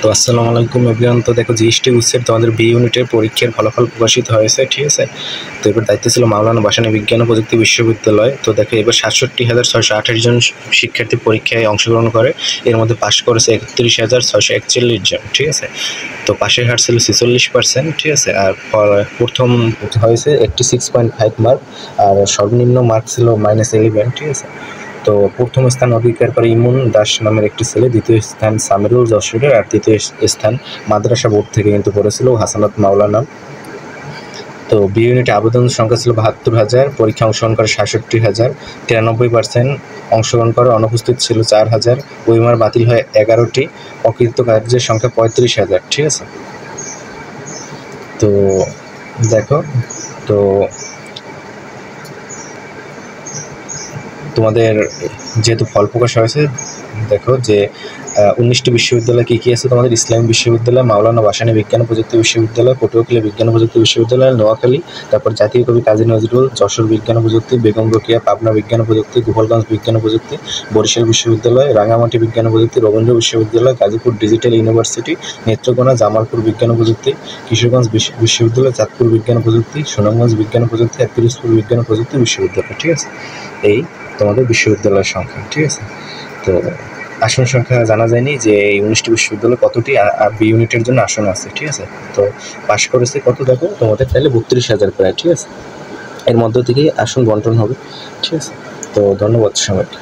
তো আসসালামু আলাইকুম এভরিওয়ান। তো দেখো জিএসটি উৎসের তোমাদের বি ইউনিটের পরীক্ষার ফলাফল প্রকাশিত হয়েছে, ঠিক আছে। তো এবার দায়িত্ব ছিল মাওলানা ভাসানী বিজ্ঞান ও প্রযুক্তি বিশ্ববিদ্যালয়। তো দেখো এবার ৬৭,৬২৮ জন শিক্ষার্থী পরীক্ষায় অংশগ্রহণ করে, এর মধ্যে পাশ করেছে ৩১,৬৪১ জন, ঠিক আছে। তো পাশের হার ছিল ৪৬%, ঠিক আছে। আর প্রথম হয়েছে 86.5 মার্ক, আর সর্বনিম্ন মার্ক ছিল -11, ঠিক আছে। তো প্রথম স্থান অধিকার করে ইমন দাস নামের একটি ছেলে, দ্বিতীয় স্থান সামিরুল যশোরের, আর তৃতীয় স্থান মাদ্রাসা বোর্ড থেকে কিন্তু পড়েছিল হাসানাত মাওলানা। তো বি ইউনিটে আবেদন সংখ্যা ছিল ৭২,০০০, পরীক্ষা অংশগ্রহণ করে ৬৭,০০০, ৯৩% অংশগ্রহণ করে, অনুপস্থিত ছিল ৪,০০০, ওইমার বাতিল হয় ১১টি, অকৃত কার্যের সংখ্যা ৩৫,০০০, ঠিক আছে। তো দেখো, তো তোমাদের যেহেতু ফল প্রকাশ হয়েছে, দেখো যে 19টি বিশ্ববিদ্যালয় কী কী আছে তোমাদের: ইসলামী বিশ্ববিদ্যালয়, মাওলানা ভাসানী বিজ্ঞান ও প্রযুক্তি বিশ্ববিদ্যালয়, পটুয়াখালী বিজ্ঞান ও প্রযুক্তি বিশ্ববিদ্যালয়, নোয়াখালী, তারপর জাতীয় কবি কাজী নজরুল, যশোর বিজ্ঞান ও প্রযুক্তি, বেগম রোকেয়া পাবনা বিজ্ঞান ও প্রযুক্তি, গোপালগঞ্জ বিজ্ঞান ও প্রযুক্তি, বরিশাল বিশ্ববিদ্যালয়, রাঙামাটি বিজ্ঞান ও প্রযুক্তি, রবীন্দ্র বিশ্ববিদ্যালয়, গাজীপুর ডিজিটাল ইউনিভার্সিটি, নেত্রকোনা, জামালপুর বিজ্ঞান ও প্রযুক্তি, কিশোরগঞ্জ বিশ্ববিদ্যালয়, চাঁদপুর বিজ্ঞান ও প্রযুক্তি, সুনামগঞ্জ বিজ্ঞান ও প্রযুক্তি, আর পিরোজপুর বিজ্ঞান ও প্রযুক্তি বিশ্ববিদ্যালয়, ঠিক আছে। এই তোমাদের বিশ্ববিদ্যালয়ের সংখ্যা, ঠিক আছে। তো আসন সংখ্যা জানা যায়নি যে এই 19টি বিশ্ববিদ্যালয় কতটি আর বি ইউনিটের জন্য আসন আছে, ঠিক আছে। তো পাশ করেছে কত, দেখো তোমাদের তাহলে ৩২,০০০ প্রায়, ঠিক আছে। এর মধ্য থেকেই আসন বন্টন হবে, ঠিক আছে। তো ধন্যবাদ সবাইকে।